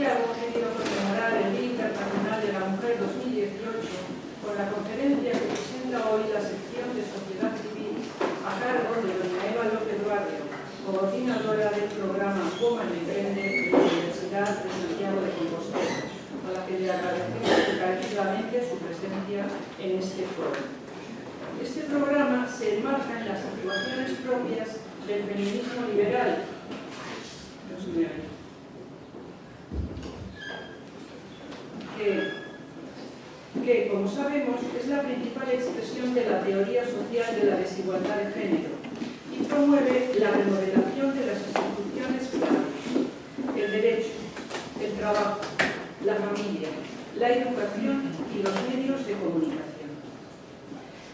Santiago querido conmemorar el Día Internacional de la Mujer 2018 con la conferencia que presenta hoy la sección de Sociedad Civil a cargo de doña Eva López Barrio, coordinadora del programa Woman Emprende de la Universidad de Santiago de Compostela, a la que le agradecemos encarecidamente su presencia en este foro. Este programa se enmarca en las activaciones propias del feminismo liberal, que, como sabemos, es la principal expresión de la teoría social de la desigualdad de género y promueve la remodelación de las instituciones claves: el derecho, el trabajo, la familia, la educación y los medios de comunicación.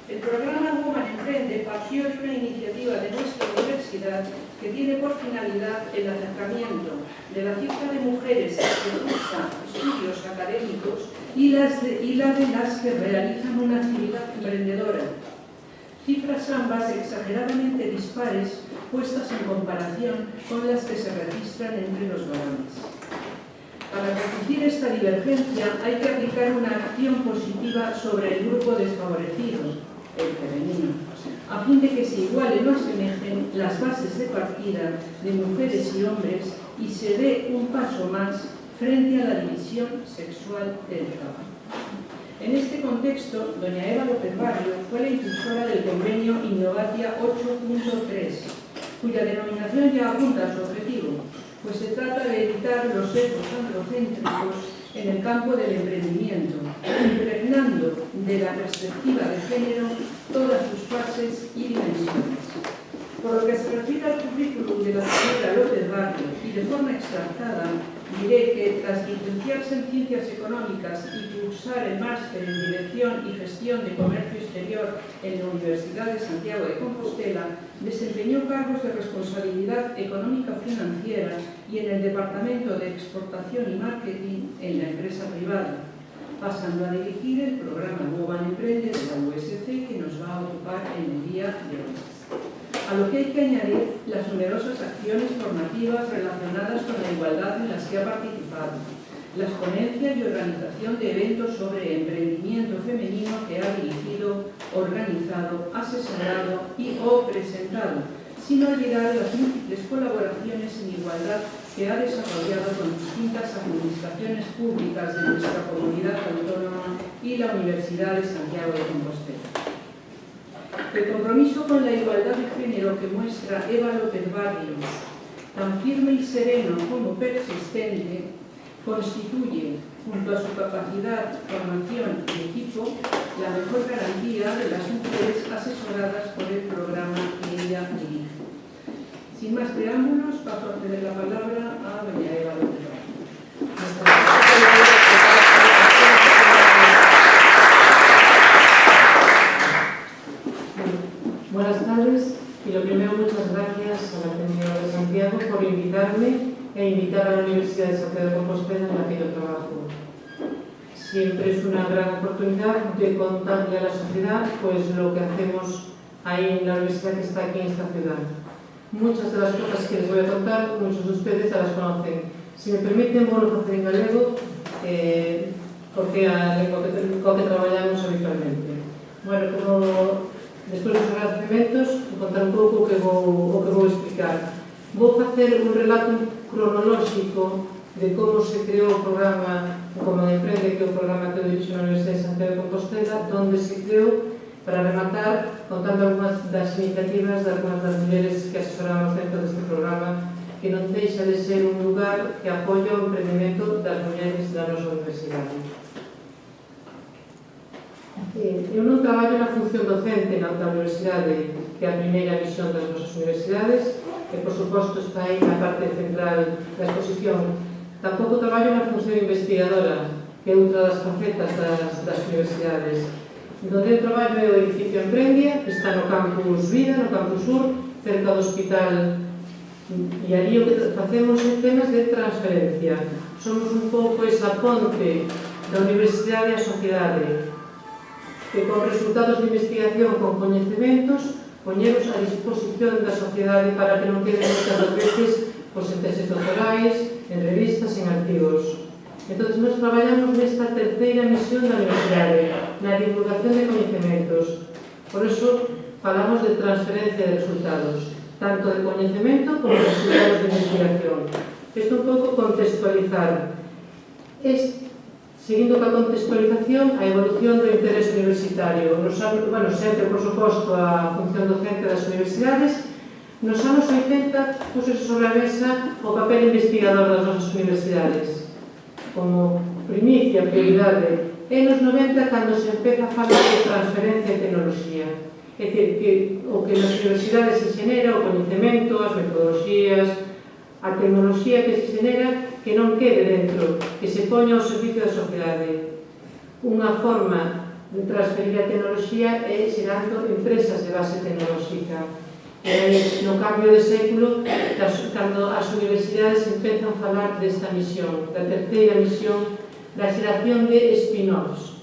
El programa Woman Emprende partió de una iniciativa de nuestra universidad que tiene por finalidad el acercamiento de la cifra de mujeres que cursan estudios académicos y la de las que realizan una actividad emprendedora. Cifras ambas exageradamente dispares puestas en comparación con las que se registran entre los varones. Para reducir esta divergencia hay que aplicar una acción positiva sobre el grupo desfavorecido, el femenino, a fin de que se igualen o asemejen las bases de partida de mujeres y hombres y se dé un paso más frente a la división sexual del trabajo. En este contexto, doña Eva López Barrio fue la impulsora del convenio Innovatia 8.3, cuya denominación ya apunta a su objetivo, pues se trata de evitar los sesgos androcéntricos en el campo del emprendimiento, impregnando de la perspectiva de género todas sus fases y dimensiones. Por lo que se refiere al currículum de la señora López Barrio, y de forma extractada, diré que tras licenciarse en Ciencias Económicas y cursar el máster en Dirección y Gestión de Comercio Exterior en la Universidad de Santiago de Compostela, desempeñó cargos de responsabilidad económica financiera y en el Departamento de Exportación y Marketing en la empresa privada, pasando a dirigir el programa Woman Emprende de la USC, que nos va a ocupar en el día de hoy. A lo que hay que añadir las numerosas acciones formativas relacionadas con la igualdad en las que ha participado, las ponencias y organización de eventos sobre emprendimiento femenino que ha dirigido, organizado, asesorado y o presentado, sin olvidar las múltiples colaboraciones en igualdad que ha desarrollado con distintas administraciones públicas de nuestra comunidad autónoma y la Universidad de Santiago de Compostela. El compromiso con la igualdad de género que muestra Eva López Barrio, tan firme y sereno como persistente, constituye, junto a su capacidad, formación y equipo, la mejor garantía de las mujeres asesoradas por el programa que ella dirige. Sin más preámbulos, paso a ceder la palabra a doña Eva López Barrio. Buenas tardes y lo primero, muchas gracias a la Ateneo de Santiago por invitarme e invitar a la Universidad de Santiago de Compostela en la que yo trabajo. Siempre es una gran oportunidad de contarle a la sociedad pues lo que hacemos ahí en la universidad que está aquí en esta ciudad. Muchas de las cosas que les voy a contar, muchos de ustedes ya las conocen. Si me permiten, vou facer en galego porque é a lengua que traballamos habitualmente. Bueno, como despois dos agradecementos, vou contar un pouco o que vou explicar. Vou facer un relato cronolóxico de como se creou o programa Woman Emprende, que é o programa que eu dirijo na Universidade de Santiago de Compostela, onde se creou, para rematar, contando algunhas das iniciativas de algunhas das mulleres que asesoramos dentro deste programa, que non deixa de ser un lugar que apoia o emprendimento das mulleres da nosa universidade. Eu non traballo na función docente na universidade, que é a primeira misión das nosas universidades, que por suposto está aí na parte central da exposición. Tampouco traballo na función investigadora, que é outra das facetas das universidades. Donde eu traballo é o edificio Emprendia, que está no campus Vida, no campus Sur, cerca do hospital, e ali o que facemos é temas de transferencia. Somos un pouco esa ponte da universidade á sociedade, que con resultados de investigación, con coñecementos, poñemos a disposición da sociedade para que non queden moitas veces en teses doctorais, en revistas, en educativos. Entón, nos traballamos nesta terceira misión da universidade, na divulgación de coñecementos. Por iso, falamos de transferencia de resultados, tanto de coñecemento como de resultados de investigación. Isto un pouco contextualizar. Seguindo coa contextualización, a evolución do interés universitario. Sempre, por suposto, a función docente das universidades. Nos anos 80, puxose sobre a mesa o papel investigador das nosas universidades, como primicia, prioridade. E nos 90, cando se empeza a falar de transferencia de tecnoloxía. É dicir, que o que nas universidades se xenera, o coñecemento, as metodoloxías, a tecnoloxía que se xenera, que non quede dentro, que se poña ao servicio da sociedade. Unha forma de transferir a tecnoloxía é xerando empresas de base tecnolóxica. No cambio de século, cando as universidades empezan a falar desta misión, da terceira misión, da xeración de spin-offs.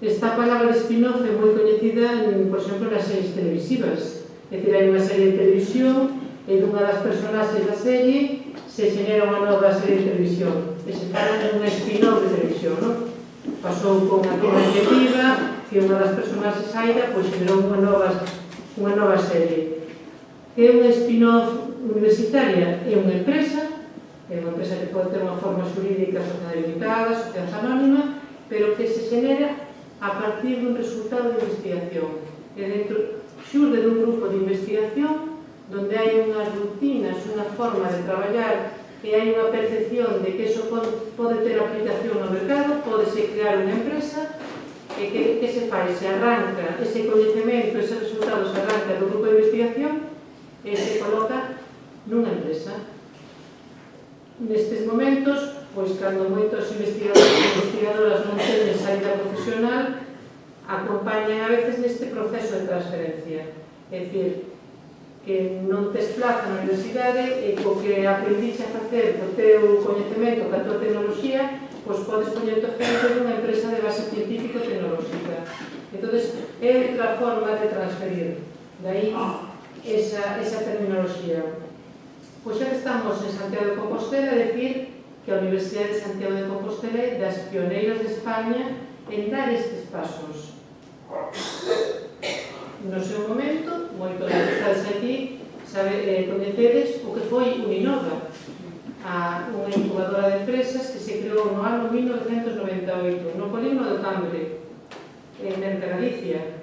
Esta palabra de spin-off é moi coñecida, por exemplo, nas series televisivas. É dicir, hai unha serie de televisión e dunha das personaxes da serie se xenera unha nova serie de televisión e se fala de unha spin-off de televisión, non? Pasou con a Toma Iniciativa, que unha das personaxes Aida, pois xenerou unha nova serie. É unha spin-off universitaria, é unha empresa que pode ter unha forma xurídica, sociedade limitada, sociedade anónima, pero que se xenera a partir dun resultado de investigación. E dentro, xurde dun grupo de investigación donde hai unhas rutinas, unha forma de traballar e hai unha percepción de que iso pode ter aplicación no mercado, podese crear unha empresa e que se fai, se arranca ese coñecemento, ese resultado se arranca do grupo de investigación e se coloca nunha empresa. Nestes momentos, pois cando moitos investigadores e investigadoras non tenen saída profesional, acompañan a veces neste proceso de transferencia. É dicir, que non te desplaza na universidade e co que aprendixe a facer co teu coñecemento, ca tua tecnoloxía, pois podes poñerte ao centro dunha empresa de base científico-tecnolóxica. Entón, é outra forma de transferir. Daí, esa terminoloxía. Pois xa que estamos en Santiago de Compostela, é dicir que a Universidade de Santiago de Compostela é das pioneiras de España en dar estes pasos. No seu momento, moitos de vocês aquí coñecedes o que foi Uninova, unha incubadora de empresas que se creou no ano 1998 no Polígono de Cambre, en Galicia.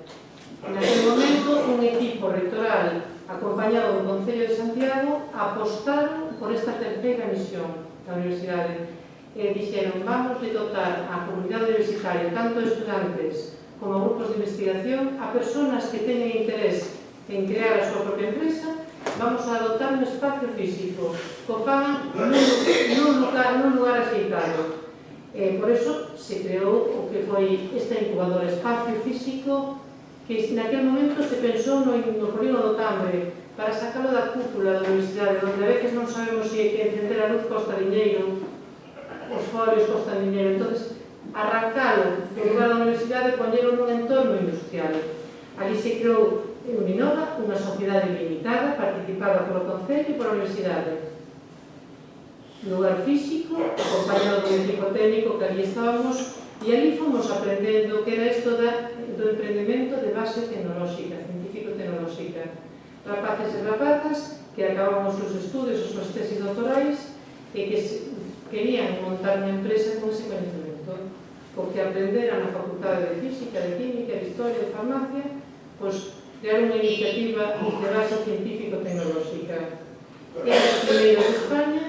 Naquele momento, un equipo rectoral acompañado do Concello de Santiago apostaron por esta terceira misión da universidade e dixeron, vamos de dotar a comunidade universitaria, tanto estudantes como grupos de investigación, a persoas que teñen interés en crear a súa propia empresa, vamos a dotar un espacio físico que o fagan nun lugar axeitado. Por eso se creou o que foi esta incubadora espacio físico que naquele momento se pensou no Polígono do Cambre para sacalo da cúpula da universidade, onde a veces non sabemos se que encender a luz costa diñeiro, os folios costan diñeiro. Entón, arrancalo do lugar da universidade e poñelo nun entorno industrial. Ali se creou Uninova, unha sociedade limitada, participada polo Concello e pola universidade. Lugar físico, acompañado dun equipo técnico que ali estábamos, e ali fomos aprendendo que era isto do emprendemento de base tecnolóxica, científico-tecnolóxica. Rapaces e rapazas que acababan os seus estudios, as súas tesis doutorais, e que querían montar unha empresa con ese coñecemento, porque aprenderan na Facultade de Física, de Química, de Historia, de Farmacia, pois crear unha iniciativa de base científico-tecnolóxica. Era os primeiros de España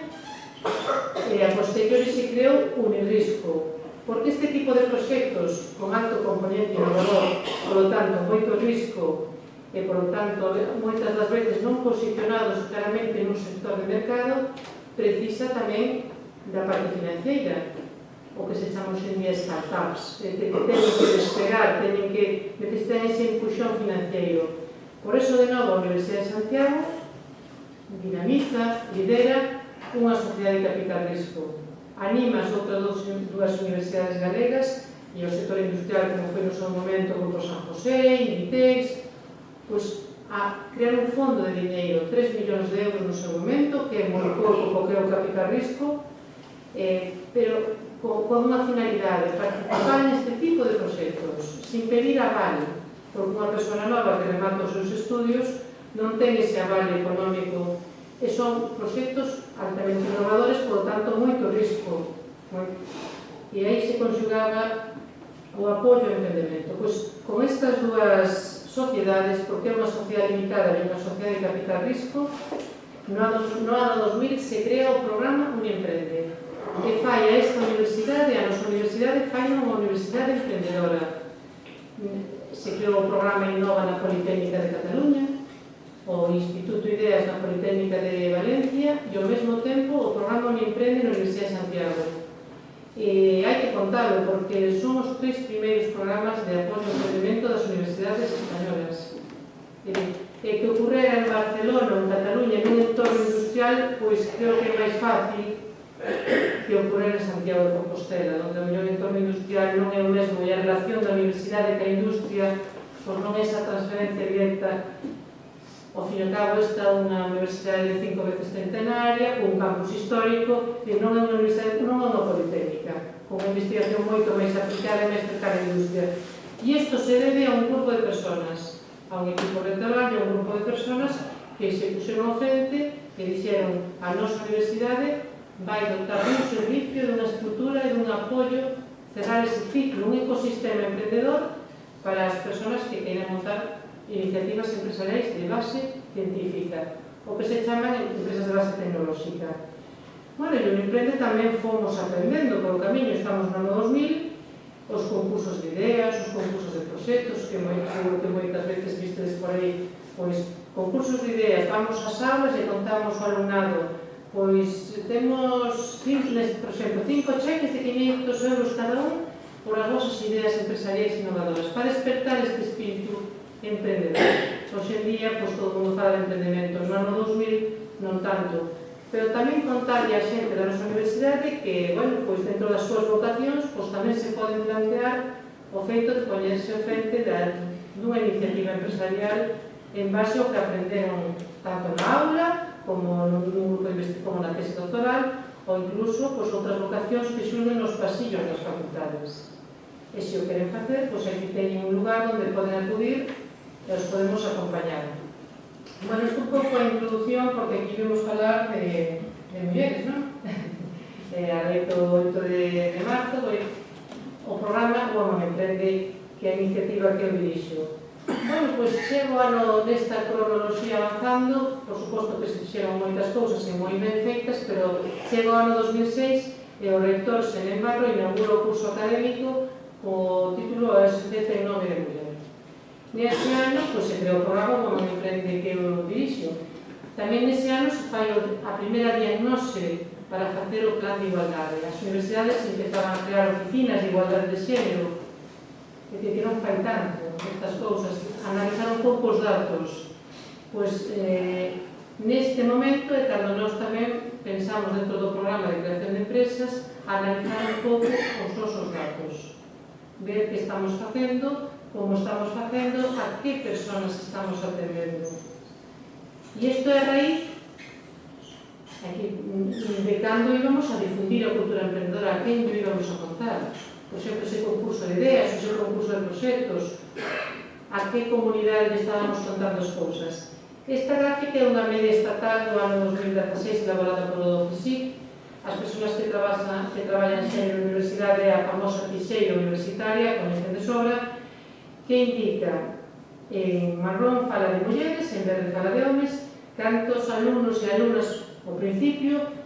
e a posteriori se creou Unirrisco, porque este tipo de proxectos con alto componente innovador, polo tanto, moito risco e, polo tanto, moitas das veces non posicionados claramente nun sector de mercado, precisa tamén da parte financiera, o que se chama hoxe en día startups, que teñen que despegar, necesitan ese empuxón financiero. Por eso, de novo, a Universidade de Santiago dinamiza, lidera unha sociedade de capital risco. Anima as outras dúas universidades galegas e o sector industrial, como foi no seu momento o Grupo San José, Inditex, pois a crear un fondo de diñeiro, 3 millóns de euros no seu momento, que é moi pouco porque é o capital risco, pero con unha finalidade, participar neste tipo de proxectos, sin pedir aval, porque unha persona nova que remata os seus estudios non ten ese aval económico, e son proxectos altamente innovadores, por lo tanto, moito risco. E aí se conxugaba o apoio ao emprendemento. Pois, con estas dúas sociedades, porque é unha sociedade limitada e unha sociedade de capital risco, no ano 2000 se crea o programa Uniemprende, que fai a esta universidade, a nosa universidade, fai unha universidade emprendedora. Se creou o programa Innova na Politécnica de Cataluña, o Instituto Ideas na Politécnica de Valencia e, ao mesmo tempo, o programa Uniemprende na Universidade de Santiago. E hai que contalo, porque son os 3 primeiros programas de apoio ao emprendemento das universidades españolas. E que ocorrera en Barcelona ou en Cataluña nun entorno industrial, pois creo que é máis fácil que ocorrer en Santiago de Compostela, onde o mellor entorno industrial non é o mesmo e a relación da universidade ca industria pois non é esa transferencia directa. Ao fin e ao cabo, esta é unha universidade de 5 veces centenaria, con un campus histórico, e non é unha universidade, non é unha politécnica, con unha investigación moito máis aplicada e máis cercana á industria. E isto se debe a un grupo de personas, a un equipo rectoral e a un grupo de personas que se puseron ao frente e dixeron a nosa universidade vai dotar dun servicio, dunha estrutura e dun apoio, cerrar ese ciclo, un ecosistema emprendedor para as persoas que queiran montar iniciativas empresariais de base científica, o que se chaman empresas de base tecnolóxica. Bueno, e o Uniemprende tamén fomos aprendendo polo camiño, estamos no ano 2000, os concursos de ideas, os concursos de proxectos, que seguro que moitas veces vistedes por aí, pois, concursos de ideas, vamos ás aulas e contamos ao alumnado. Pois temos, por exemplo, 5 cheques de 500 euros cada un por as vosas ideas empresariais innovadoras, para despertar este espírito emprendedor. Hoxe en día, pois todo o mundo fala de emprendemento, no ano 2000 non tanto, pero tamén contarlle a xente da nosa universidade que, bueno, pois dentro das súas vocacións, pois tamén se poden plantear o feito de poñerse ao frente dunha iniciativa empresarial en base ao que aprenderon tanto na aula, como nun grupo de investigación, como na tese doctoral, ou incluso pois, outras vocacións que xurden nos pasillos das facultades. E se o queren facer, pois aquí teñen un lugar onde poden acudir e os podemos acompañar. Bueno, isto un pouco a introducción, porque aquí vamos falar de mulleres, non? A lei do 8 de marzo, o programa O Uniemprende, que é a iniciativa que eu dirixo. Bueno, pois chego ano desta cronoloxía avanzando, por suposto que se fixeron moitas cousas e moi ben feitas, pero chego ao ano 2006 e o rector Senén Barro inaugura o curso académico co título ASCT en nome de muller. Nese ano, pois, se creou o programa O Uniemprende que eu dirixo. Tamén nese ano se fai a primeira diagnose para facer o plan de igualdade. As universidades empezaban a crear oficinas de igualdade de xénero, que non fai tanto estas cousas, analizar un pouco os datos. Pois neste momento é cando nós tamén pensamos dentro do programa de creación de empresas analizar un pouco os nosos datos, ver que estamos facendo, como estamos facendo, a que personas estamos atendendo. E isto é a raíz de cando íbamos a difundir a cultura emprendedora, a quen íbamos a contar. Por exemplo, ese concurso de ideas, ese concurso de proxectos, a que comunidade estábamos contando as cousas. Esta gráfica é unha media estatal do ano 2016 elaborada polo CSIC. As persoas que traballan en a universidade é a famosa fixeira universitaria, coñecen de sobra, que indica en marrón fala de mulleres, en verde fala de homes, cantos alumnos e alumnas ao principio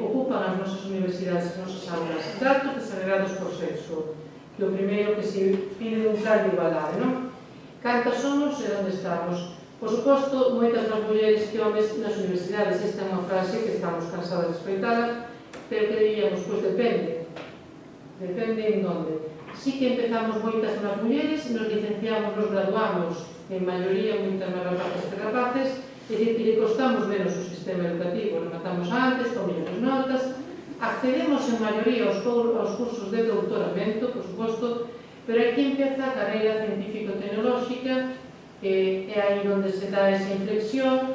ocupan as nosas universidades, as nosas aulas. Datos desagregados por sexo, que o primeiro que se pide un plan de igualdade, non? Cantas somos e onde estamos? Por suposto, moitas máis mulleres que homes nas universidades. Esta é unha frase que estamos cansadas de escoitala, pero que diríamos, pois depende. Depende en onde. Sí que empezamos moitas nas mulleres, nos licenciamos, nos graduamos, en maioría, moitas máis rapazas que rapaces, é dicir, que lle costamos menos o sistema educativo, rematamos antes, con millores notas, accedemos en maioría aos cursos de doutoramento, por suposto, pero aquí empeza a carreira científico-tecnolóxica, que é aí onde se dá esa inflexión,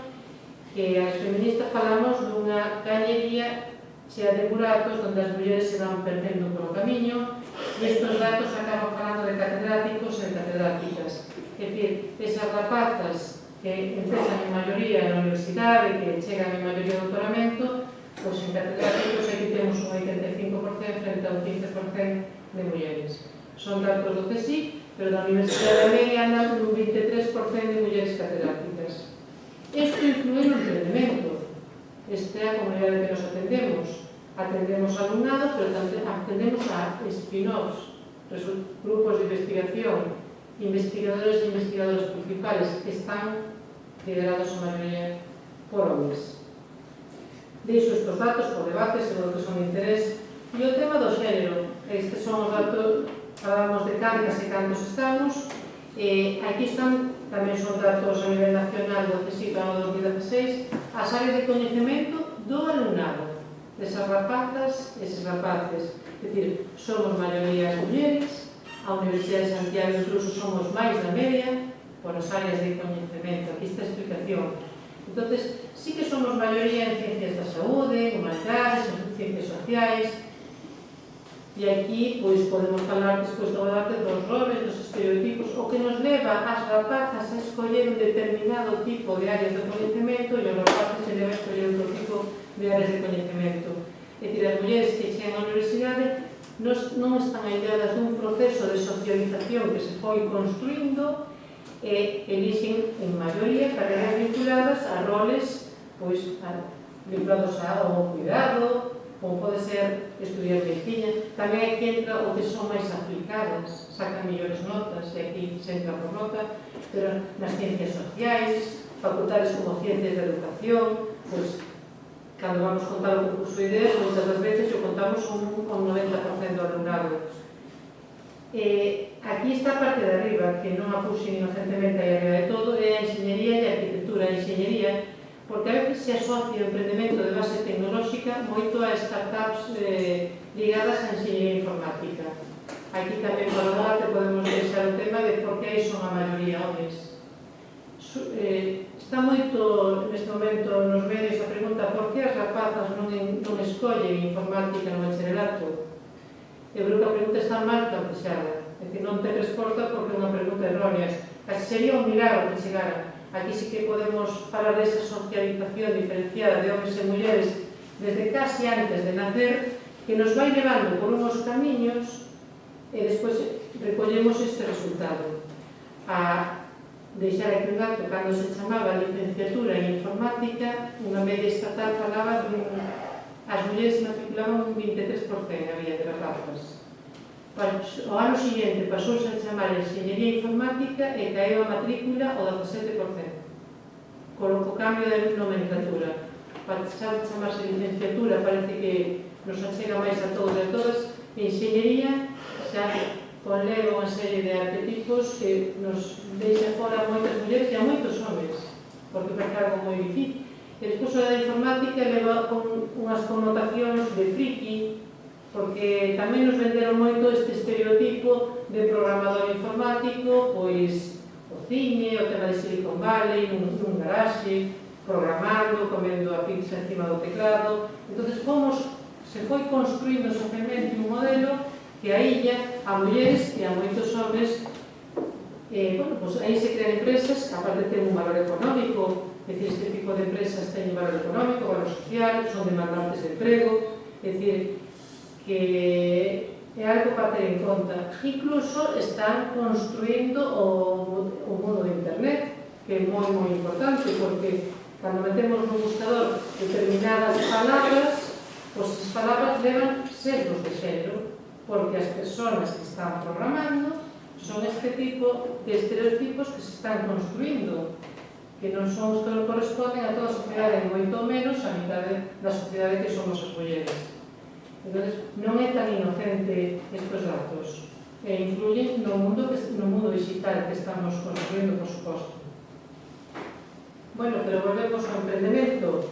que as feministas falamos dunha cañería chea de buratos onde as mulleres se van perdendo polo camiño, e estes datos acaban falando de catedráticos e catedráticas. É dicir, esas rapazas que empezan en maioría na universidade, que chegan en maioría ao doutoramento, pois en catedráticos aquí temos un 85% frente a un 15% de mulleres. Son datos do CSIC, pero da Universidade de Media andan un 23% de mulleres catedráticas. Isto influi no emprendemento. Esta é a comunidade que nos atendemos. Atendemos alumnado, pero tamén atendemos a spin-offs, grupos de investigación, investigadores e investigadoras principales que están liderados en maioría por homes. Deixo estes datos por debate, seguro que son de interés. E o tema do xénero, estes son os datos, falamos de cantas e cantos estamos, aquí están, tamén son datos a nivel nacional do CSIC ano 2016, as áreas de coñecemento do alumnado, desas rapazas e eses rapaces. É dicir, somos maioría as mulleres, a Universidade de Santiago incluso somos máis da media, por as áreas de coñecemento, aquí está a explicación. Entonces, sí que somos maioría en ciencias da saúde, humanidades, en ciencias sociais, e aquí pois, podemos falar despois do debate dos roles, dos estereotipos, o que nos leva as rapazas a escoller un determinado tipo de áreas de coñecemento e os rapaces se leva a escoller outro tipo de áreas de coñecemento. É dicir, as mulleres que chegan á universidade non están ailladas dun proceso de socialización que se foi construindo e elixen en maioría carreras vinculadas a roles vinculados ao cuidado, como pode ser estudiar medicina. Tamén aquí entra o que son máis aplicadas, sacan mellores notas, e aquí se entra por nota, pero nas ciencias sociais, facultades como ciencias de educación, pois, cando vamos contar o concurso de ideas, moitas das veces o contamos un 90% do alumnado. Aquí está a parte de arriba, que non a puxen inocentemente aí arriba de todo, é a enxeñería e a arquitectura. A enxeñería, porque a veces se asocia o emprendemento de base tecnolóxica moito a startups ligadas a enxeñería informática. Aquí tamén para o debate podemos deixar o tema de por que aí son a maioría homes. Está moito neste momento nos medios a pregunta por que as rapazas non escollen informática no bacharelato. Eu creo que a pregunta está mal planteada, é dicir, non ten resposta porque é unha pregunta errónea. Casi sería un milagro que chegara. Aquí sí que podemos falar desa socialización diferenciada de homens e mulleres desde casi antes de nacer, que nos vai levando por unhos camiños e despois recollemos este resultado. A deixar aquí un dato, cando se chamaba licenciatura en informática, unha media estatal falaba de as mulleres matriculaban un 23% había de rapazas. O ano seguinte pasouse a chamar enxeñería informática e caeu a matrícula o 17%. Con o cambio de nomenclatura. Pasar a chamarse licenciatura parece que nos achega máis a todos e a todas. Enxeñería xa conleva unha serie de arquetipos que nos deixa fora moitas mulleres e a moitos homens, porque parece algo moi difícil. E despois a da informática leva con unhas connotacións de friki, porque tamén nos venderon moito este estereotipo de programador informático, pois o cine, o tema de Silicon Valley, nun garaxe, programando, comendo a pizza encima do teclado. Entón, se foi construindo socialmente un modelo que a illa a mulleres e a moitos homens, aí se crean empresas, aparte de ter un valor económico. É dicir, este tipo de empresas teñen valor económico, valor social, son demandantes de emprego, é dicir, que é algo para ter en conta. Incluso están construindo o mundo de internet, que é moi importante, porque cando metemos no buscador determinadas palabras, pois as palabras levan sesgos de xénero, porque as persoas que están programando son este tipo de estereotipos que se están construindo, que non son os que corresponden a toda a sociedade, moito menos a mitad da sociedade que somos as mulleres. Entón, non é tan inocente estes datos, e influyen no mundo digital que estamos construindo, por suposto. Bueno, pero volvemos ao emprendemento.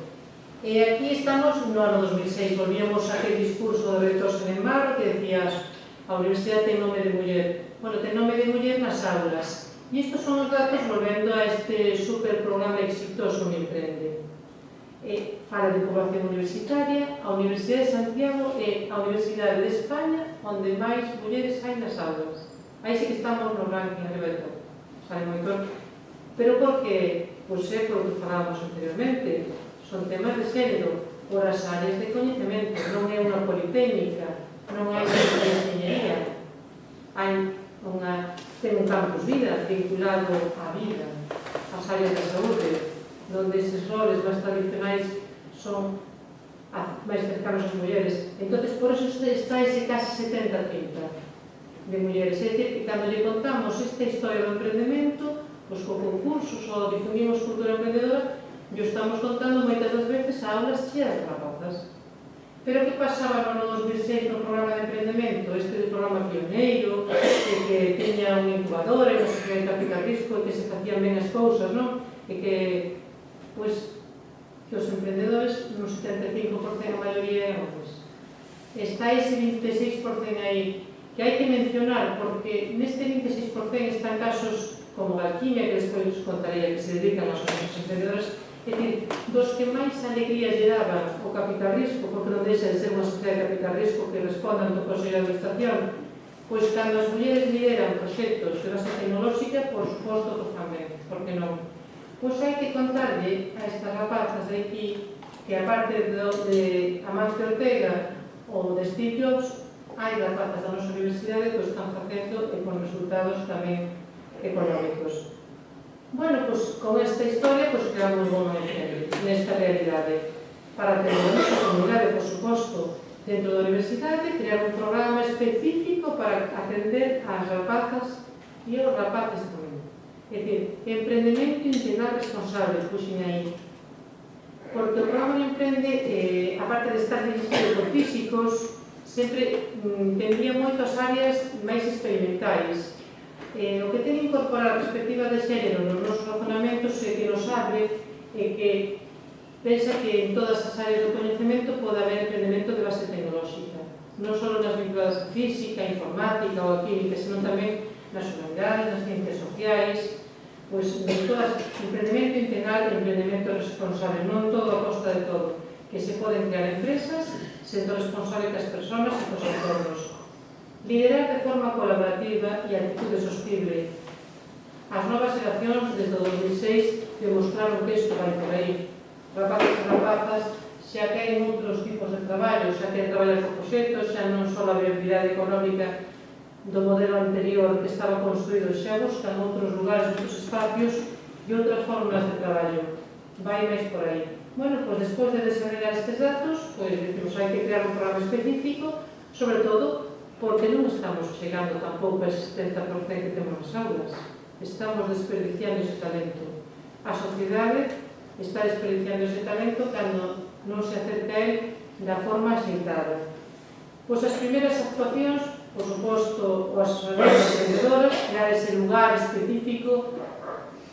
E aquí estamos no ano 2006, volvíamos a aquel discurso do rector Senemaro que decía a universidade ten nome de muller. Bueno, ten nome de muller nas aulas. E estes son os datos volvendo a este superprograma exitoso Me Emprende. fala de población universitaria, a Universidade de Santiago é a Universidade de España onde máis mulleres hai nas aulas. Aí sí que estamos no ranking arriba de todo. Sale moito. Pero porque, pois é por o que falábamos anteriormente, son temas de xénero, por as áreas de coñecemento, non é unha politécnica, non hai unha enxeñería, ten un campus vida vinculado á vida, ás áreas da saúde, onde eses roles máis tradicionais son máis cercanos ás mulleres. Entón, por eso está ese case 70-30 de mulleres. É dicir, que cando lle contamos esta historia do emprendemento, pois co concursos ou difundimos cultura emprendedora, e estamos contando moitas das veces a aulas cheas de rapazas. Pero que pasaba no 2006 no programa de emprendemento, este programa pioneiro, que teña unha incubadora e non se creía capital risco e que se facían ben as cousas, non? E que, pois, que os emprendedores, no 75% a maioría eran homes. Está ese 26% aí, que hai que mencionar, porque neste 26% están casos como Galquimia, que despois contaría que se dedican aos emprendedores, é dicir, dos que máis alegría lle daban o capital risco, porque non deixa de ser unha sociedade de capital risco que respondan do Consello de Administración, pois cando as mulleres lideran proxectos de base tecnolóxica, por suposto que fan ben, porque non? Pois hai que contarlle a estas rapazas de aquí que aparte de Amancio Ortega ou de Steve Jobs, hai rapazas da nosa universidade que o están facendo e con resultados tamén económicos. Bueno, pois con esta historia creamos un bom exemplo nesta realidade. Para ter a nosa comunidade, por suposto, dentro da universidade, crear un programa específico para atender ás rapazas e aos rapaces tamén. É dicir, emprendemento integral responsable, puxen aí. Porque o programa de Emprende, aparte de estar dirigido por físicos, sempre tendría moitas áreas máis experimentais. O que ten que incorporar a perspectiva de xénero nos nosos razonamentos é que nos abre e que pensa que en todas as áreas do coñecemento pode haber emprendemento de base tecnolóxica, non só nas vinculadas a física, a informática ou a química, senón tamén nas humanidades, nas ciencias sociais, pois en todas, emprendemento integral e emprendemento responsable, non todo a costa de todo, que se poden crear empresas sendo responsable que as persoas e cos entornos. Liderar de forma colaborativa e actitude sostible. As novas xeracións, desde o 2006, demostraron que isto vai por aí. Rapazas e rapazas xa queren outros tipos de traballo, xa queren traballar por proxectos, xa non só a viabilidade económica do modelo anterior que estaba construído, xa buscan outros lugares, outros espacios e outras formas de traballo. Vai máis por aí. Bueno, pois despois de desarrollar estes datos, pois decimos, hai que crear un programa específico, sobre todo porque non estamos chegando tampouco a ese 70% que temos nas aulas. Estamos desperdiciando ese talento. A sociedade está desperdiciando ese talento cando non se acerca a él da forma axeitada. Pois as primeiras actuacións, por suposto, as asociacións emprendedoras, crear ese lugar específico,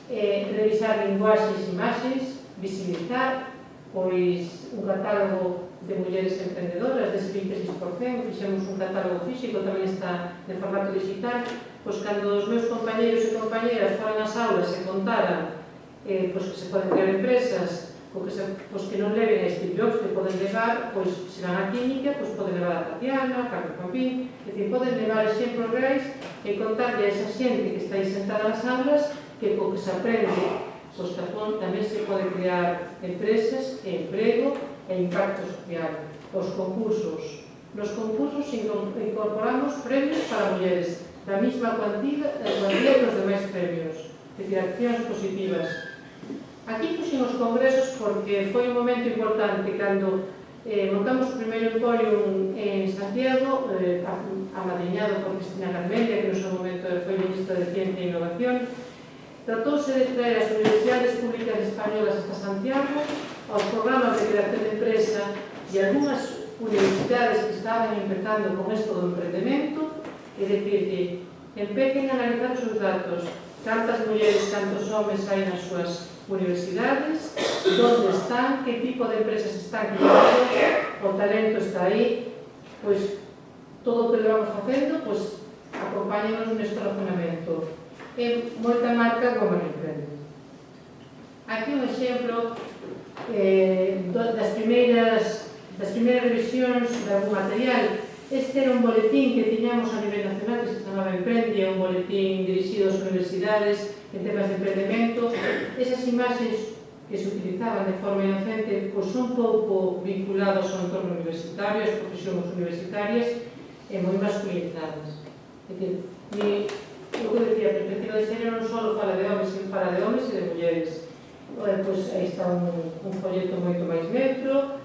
revisar linguaxes e imaxes, visibilizar, pois un catálogo de mulleres emprendedoras dese 26%, fixemos un catálogo físico, tamén está en formato digital, pois cando os meus compañeros e compañeras foran ás aulas e contaran pois que se poden crear empresas, pois que non leven a Steve Jobs, que poden levar, pois se van a química, pois poden levar a Tatiana, a Carlos Pampín, é dicir, poden levar exemplos reais e contarle a esa xente que está aí sentada nas aulas que co que se aprende, pois tamén se pode crear empresas e emprego e impacto social. Os concursos. Nos concursos incorporamos premios para mulleres da mesma cuantía que os demais premios. É dicir, accións positivas. Aquí puxen os congresos porque foi un momento importante cando montamos o primeiro emporium en Santiago, amadriñado por Cristina Garmendia, que no seu momento foi ministra de Ciencia e Innovación. Tratouse de traer as universidades públicas españolas hasta Santiago, aos programas de creación de empresa e algunhas universidades que estaban empezando con isto do emprendemento, é dicir, que empecen a analizar os seus datos, cantas mulleres, cantos homens hai nas súas universidades, onde están, que tipo de empresas están creando, o talento está aí, pois todo o que le vamos facendo, pois acompáñenos neste razonamento. É moita marca como Emprende. Aquí un exemplo das primeiras revisións de algún material. Este era un boletín que tiñamos a nivel nacional que se chamaba Emprendia, un boletín dirixido ás universidades en temas de emprendemento. Esas imaxes que se utilizaban de forma inocente pois son pouco vinculados ao entorno universitario, as profesións universitarias e moi masculinizadas. É dicir, o que decía, a perspectiva de xénero non só fala de homens, sino fala de homens e de mulleres. Pois aí está un folleto moito máis neutro.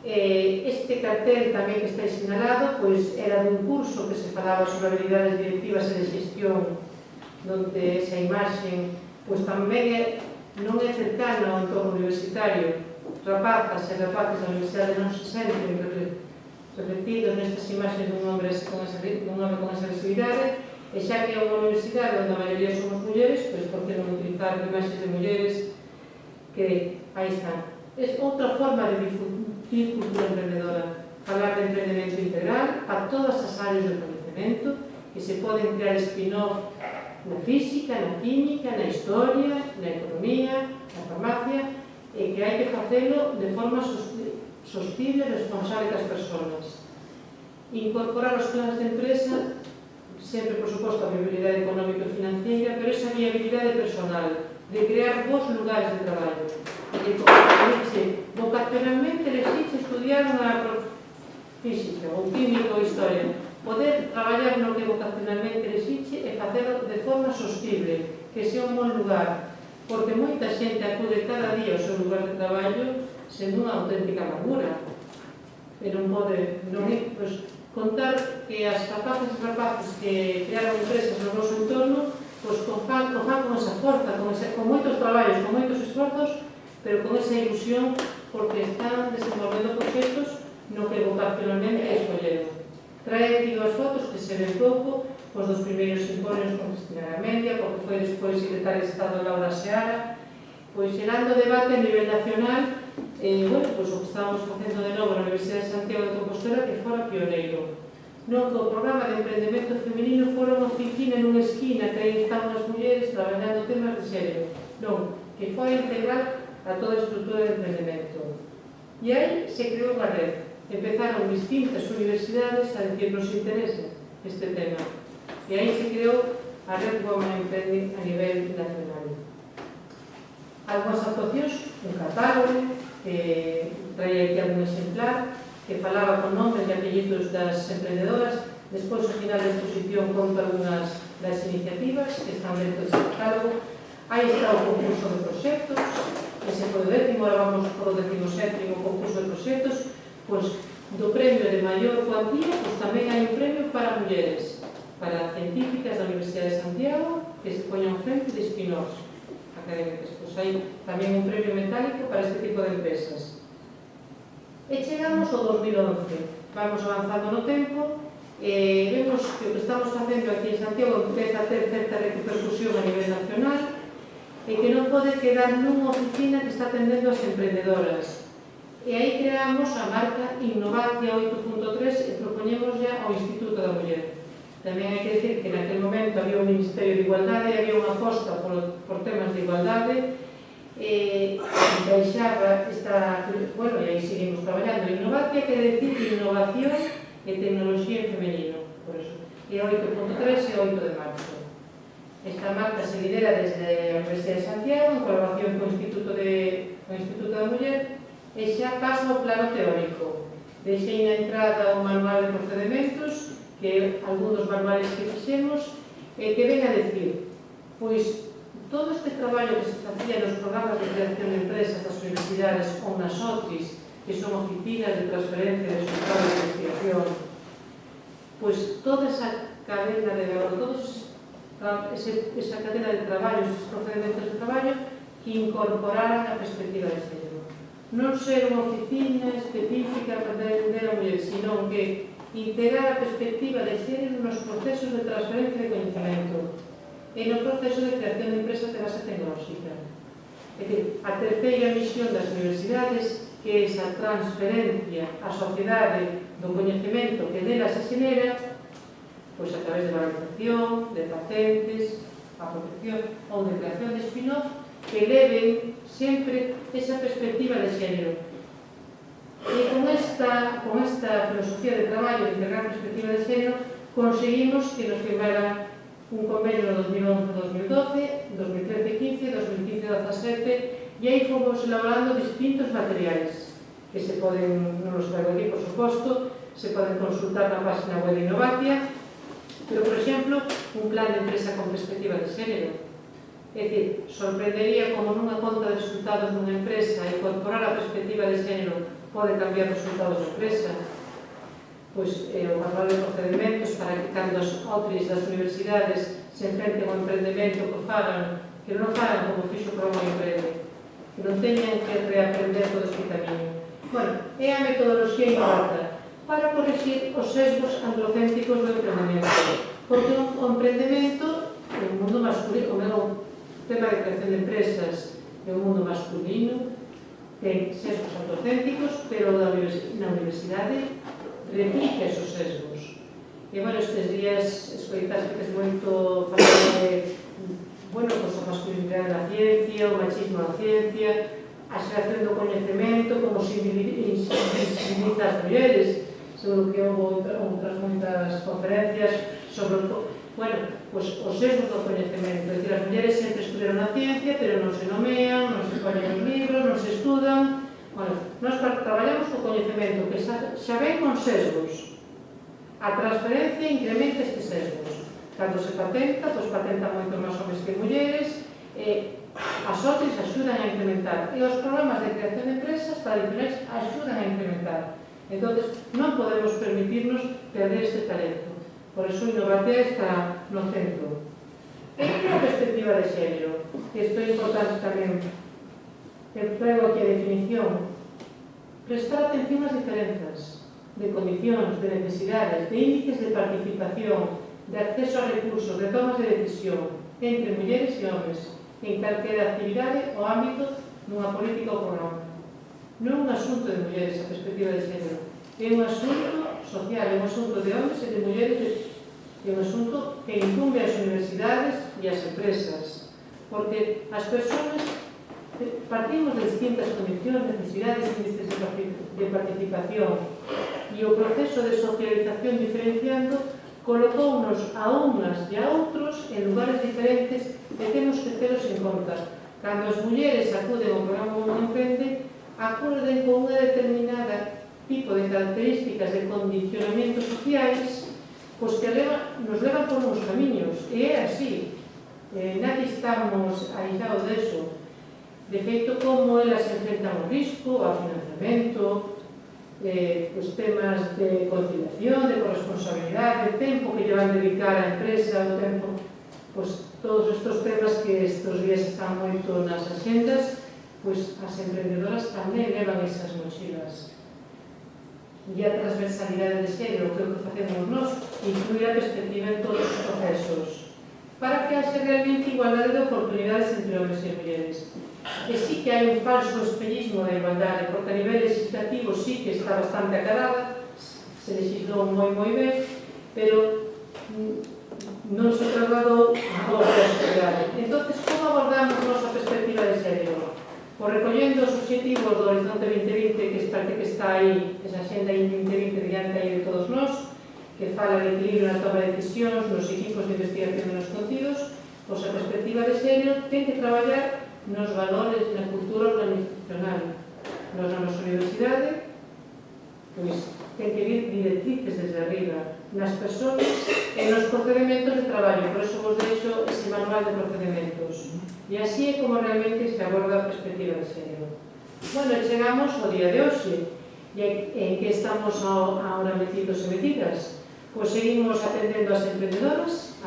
Este cartel tamén que está sinalado pois era dun curso que se falaba sobre habilidades directivas e de xestión, donde esa imaxe pois tamén non é cercana ao entorno universitario. Rapazas e rapaces da universidade non se senten reflectidos nestas imaxes dun home con esa visibilidade, e xa que é unha universidade onde a maioría somos mulleres, pois por que non utilizar imaxes de mulleres que aí están. É outra forma de difundir cultura emprendedora, falar de emprendemento integral a todas as áreas do conhecemento, que se poden crear spin-off na física, na química, na historia, na economía, na farmacia, e que hai que facelo de forma sostible e responsable das persoas. Incorporar os planes de empresa, sempre, por suposto, a viabilidade económica e financiera, pero esa viabilidade personal, de crear bons lugares de traballo. E como dice, vocacionalmente elegiste estudiar unha física, ou química ou historia. Poder traballar no que vocacionalmente elegiste e facelo de forma sostible, que sea un bon lugar, porque moita xente acude cada día ao seu lugar de traballo sendo unha auténtica amargura. E non pode, contar que as rapazas e rapaces que crearon empresas no noso entorno pois fan con esa forza, con moitos traballos, con moitos esforzos, pero con esa ilusión porque están desenvolvendo proxectos no que vocacionalmente escolleron. Trae aquí dúas fotos que se ven pouco, pois dos primeiros simponios con Cristina Garmendia, porque foi despois secretaria de Estado Laura Seara, pois xerando debate a nivel nacional, pois o que estábamos facendo de novo na Universidade de Santiago de Compostela, que fora pioneiro. Non que o programa de emprendemento feminino fora unha oficina nunha esquina que aí estaban as mulleres traballando temas de xénero. Non, que fora integral a toda a estrutura de emprendemento. E aí se creou unha red. Empezaron distintas universidades a decir nos interesa este tema. E aí se creou a Red Women Emprending a nivel nacional. Algúas actuacións, un catálogo, que traía aquí algún exemplar, que falaba con nombres e apellidos das emprendedoras. Despois, ao final da exposición, conto algunhas das iniciativas que están dentro deste catálogo. Aí está o concurso de proxectos, ese foi o 10º, ahora vamos por o 17º concurso de proxectos. Pois, do premio de maior cuantía, pois tamén hai un premio para mulleres, para científicas da Universidade de Santiago, que se poñan frente de spin-offs académicas. Pois hai tamén un premio metálico para este tipo de empresas. E chegamos ao 2011, vamos avanzando no tempo, e vemos que o que estamos facendo aquí en Santiago empeza a ter certa repercusión a nivel nacional e que non pode quedar nunha oficina que está atendendo as emprendedoras. E aí creamos a marca Innovatia 8.3 e propoñemos ya ao Instituto da Muller. Tamén hai que decir que naquele momento había un Ministerio de Igualdade e había unha aposta por temas de igualdade, encaixaba esta, bueno, e aí seguimos traballando. Innovatia quere decir innovación e tecnoloxía en femenino, por eso. E 8.3 e 8 de marzo. Esta marca se lidera desde a Universidade de Santiago en colaboración co Instituto da Muller e xa pasa ao plano teórico. Deixei na entrada o manual de procedementos, que algún dos manuales que fixemos, que ven a decir, pois, todo este traballo que se facía nos programas de creación de empresas das universidades ou nas OTRIs, que son oficinas de transferencia de resultados de investigación, pois toda esa cadena de valor, esa cadena de traballo, esos procedimentos de traballo que incorporaran a perspectiva de xénero. Non ser unha oficina específica para atender a mulleres, sino que integrar a perspectiva de xénero nos procesos de transferencia de conhecimento e no proceso de creación de empresas de base tecnolóxica. É dicir, a terceira misión das universidades, que é esa transferencia á sociedade do coñecemento que dela se xenera, pois a través de valorización, de patentes, a protección ou de creación de spin-off, que leven sempre esa perspectiva de xénero. E con esta filosofía de traballo de integrar perspectiva de xénero conseguimos que nos firmara un convenio no 2011-2012, 2013-15, 2015-17 e aí fomos elaborando distintos materiais que se poden, non os traigo aquí por suposto, se poden consultar na página web de Innovatia, pero por exemplo un plan de empresa con perspectiva de xénero. É dicir, sorprendería como nunha conta de resultados dunha empresa incorporar a perspectiva de xénero pode cambiar os resultados da empresa. Pois o manual de procedimentos para que cando as outras das universidades se enfrenten ao emprendemento que non fagan como fixo Promo Emprende, que non teñan que reaprender todo este camiño. Bueno, é a metodoloxía Innovata para corrixir os sesgos androcéntricos do emprendemento, porque o emprendemento é un mundo masculino, o tema de creación de empresas é un mundo masculino, ten sesgos androcéntricos, pero na universidade replica esos sesgos. E, bueno, estes días escoitaste que é moito falar de, bueno, pues, a masculinidade na ciencia, o machismo na ciencia, a xeración do coñecemento, como se invisibiliza as mulleres, seguro que houve outras moitas conferencias sobre, bueno, pues, os sesgos do coñecemento. É dicir, as mulleres sempre estudaron na ciencia, pero non se nomean, non se poñen os libros, non se estudan. Bueno, nós traballamos co coñecemento que xa ven con sesgos. A transferencia incrementa estes sesgos. Cando se patenta, pois patentan moito máis homes que mulleres, as outras axudan a incrementar. E os programas de creación de empresas tradicionais axudan a incrementar. Entón, non podemos permitirnos perder este talento. Por iso Innovatea está no centro. E a perspectiva de xénero, que isto é importante tamén. Traigo aquí a definición. Prestar atención ás diferenzas de condicións, de necesidades, de índices de participación, de acceso a recursos, de tomas de decisión entre mulleres e homens en calquera actividade ou ámbito nunha política ou programa. Non é un asunto de mulleres a perspectiva de xénero, é un asunto social, é un asunto de homens e de mulleres, é un asunto que incumbe as universidades e as empresas, porque as persoas partimos de distintas condicións, necesidades, índices de participación e o proceso de socialización diferenciando colocounos a unhas e a outros en lugares diferentes e temos que teros en conta. Cando as mulleres acuden ao programa Promo Emprende, acuden con unha determinada tipo de características de condicionamentos sociais pois que nos levan por uns camiños, e é así. Nadie estamos aislados deso. De feito, como elas se enfrentan ao risco, ao financiamento, os temas de conciliación, de corresponsabilidade, de tempo que lle van dedicar á empresa, o tempo, pois todos estes temas que estes días están moito nas axendas, pois as emprendedoras tamén levan esas mochilas. E a transversalidade de xénero, que é o que facemos nós, incluir a perspectiva en todos os procesos, para que haxe realmente igualdade de oportunidades entre homens e mulleres. E sí que hai un falso espellismo da igualdade, porque a nivel legislativo sí que está bastante aclarada, se legislou moi ben, pero non se trasladou a toda a sociedade. Entón, como abordamos nosa perspectiva de xénero? Pois recollendo os obxectivos do Horizonte 2020, que parece que está aí, esa Axenda 2020 diante aí de todos nós, que fala de equilibrio na toma de decisións, nos equipos de investigación e nos contidos, pois a perspectiva de xénero ten que traballar nos valores, na cultura organizacional. Nos na nosa universidade, pois, ten que vir directrices desde arriba, nas persoas e nos procedimentos de traballo. Por iso vos deixo ese manual de procedimentos. E así é como realmente se aborda a perspectiva de xénero. Bueno, chegamos ao día de hoxe, en que estamos ahora metidos e metidas. Pois seguimos atendendo as emprendedoras,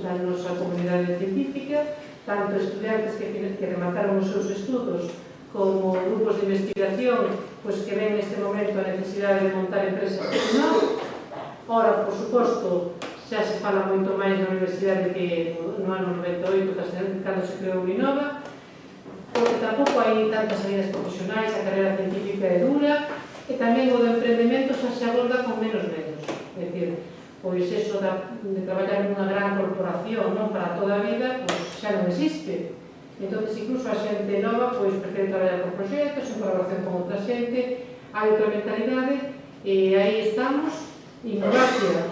da nosa comunidade científica, tanto estudiantes que remataron os seus estudos como grupos de investigación pois que ven neste momento a necesidade de montar empresas no. Ora, por suposto, xa se fala moito máis na universidade que no ano 98, cando se creou Uninova, porque tampouco hai tantas salidas profesionais, a carreira científica é dura, e tamén o do emprendemento xa se aborda con menos medios. É dicir, pois eso de traballar nunha gran corporación non para toda a vida, pois xa non existe. Entón, incluso a xente nova, pois, prefere traballar por proxectos, en colaboración con outra xente, hai outra mentalidade, e aí estamos. Innovacia,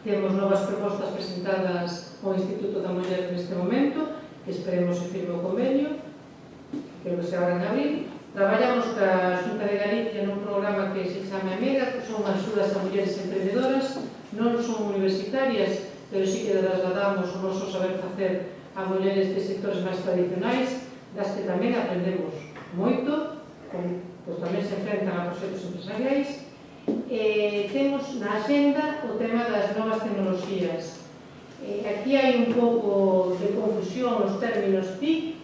temos novas propostas presentadas ao Instituto da Muller neste momento, que esperemos que firme o convenio, que creo que se abra en abril. Traballamos ca Xunta de Galicia nun programa que se chama MEGA, que son axudas a mulleres emprendedoras, non son universitarias, pero sí que trasladamos o noso saber facer a mulleres de sectores máis tradicionais, das que tamén aprendemos moito, pois tamén se enfrentan a proxectos empresariais. Temos na agenda o tema das novas tecnoloxías. Aquí hai un pouco de confusión os términos TIC,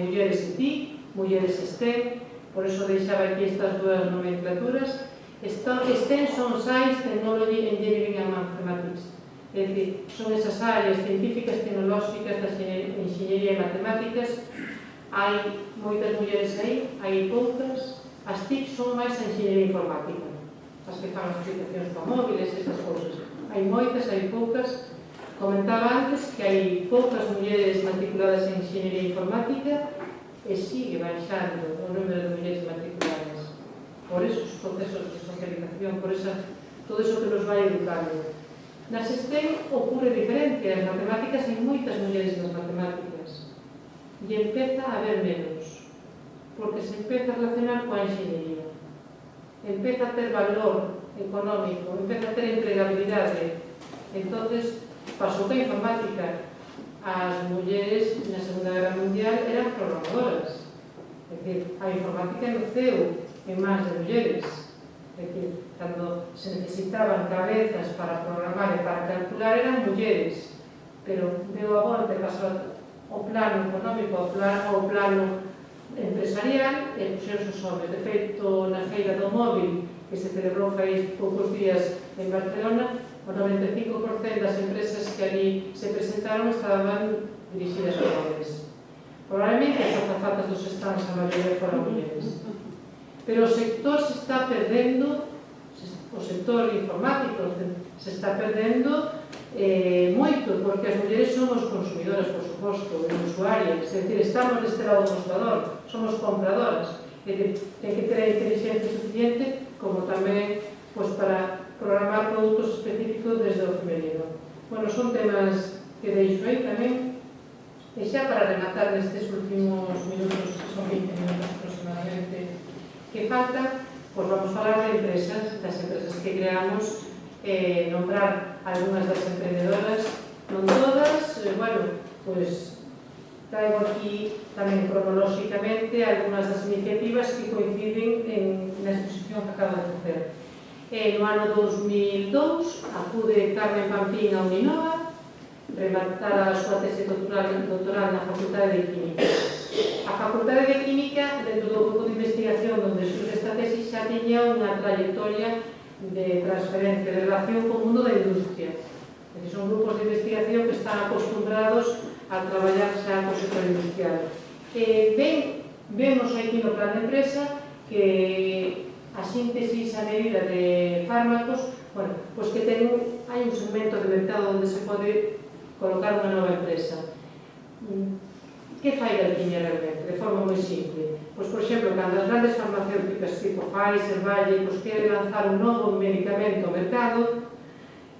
mulleres e TIC, mulleres STEM, por eso deixaba aquí estas dúas nomenclaturas. STEM son Science, Technology, Engineering and Mathematics. É dicir, son esas áreas científicas, tecnolóxicas, da enxeñería e matemáticas. Hai moitas mulleres aí, hai poucas. As TIC son máis a enxeñería informática, as que fan as aplicacións para móviles, estas cousas. Hai moitas, hai poucas. Comentaba antes que hai poucas mulleres matriculadas en enxeñería informática e sigue baixando o número de mulleres matriculadas. Por esos procesos de socialización, por todo eso que nos vai educando. Nas STEM ocurre diferente, as matemáticas hai moitas mulleres nas matemáticas e empeza a haber menos, porque se empeza a relacionar coa enxeñería, empeza a ter valor económico, empeza a ter empregabilidade. Entonces, pasou que a informática, as mulleres na Segunda Guerra Mundial eran programadoras, é dicir, a informática no ceo en mans de mulleres. É dicir, cando se necesitaban cabezas para programar e para calcular eran mulleres, pero deu a volta e pasou ao plano económico, ao plano empresarial, e puxeron os homes. De feito, na Feira do Móvil, que se celebrou fai poucos días en Barcelona, o 95% das empresas que ali se presentaron estaban dirixidas por mulleres. Probablemente as azafatas dos stands a maioría foran mulleres. Pero o sector se está perdendo, o sector informático se está perdendo moito, porque as mulleres somos consumidoras, por suposto, e usuarias, é dicir, estamos deste lado do mostrador, somos compradoras, é dicir, ten que ter a inteligencia suficiente como tamén para programar produtos específicos desde o femenino. Bueno, son temas que deixo aí tamén, e xa para rematar nestes últimos minutos, que son 20 minutos aproximadamente, que falta, pois vamos falar de empresas, das empresas que creamos, nombrar algunhas das emprendedoras, non todas, bueno, pois traigo aquí tamén cronolóxicamente algunhas das iniciativas que coinciden na exposición que acabo de facer. No ano 2002 acude Carmen Pampín a Uninova, rematar a súa tese doctoral na Facultade de Química. A Facultade de Química, dentro do grupo de investigación onde surge esta tese, xa tiña unha trayectoria de transferencia, de relación co mundo da industria. Son grupos de investigación que están acostumbrados a traballar xa co sector industrial. Vemos aquí no plan de empresa que a síntesis a medida de fármacos, bueno, pois que hai un segmento de mercado onde se pode colocar unha nova empresa. Que fai Alquimia realmente? De forma moi simple. Pois, por exemplo, cando as grandes farmacéuticas tipo Pfizer, Bayer, pois queren lanzar un novo medicamento ao mercado,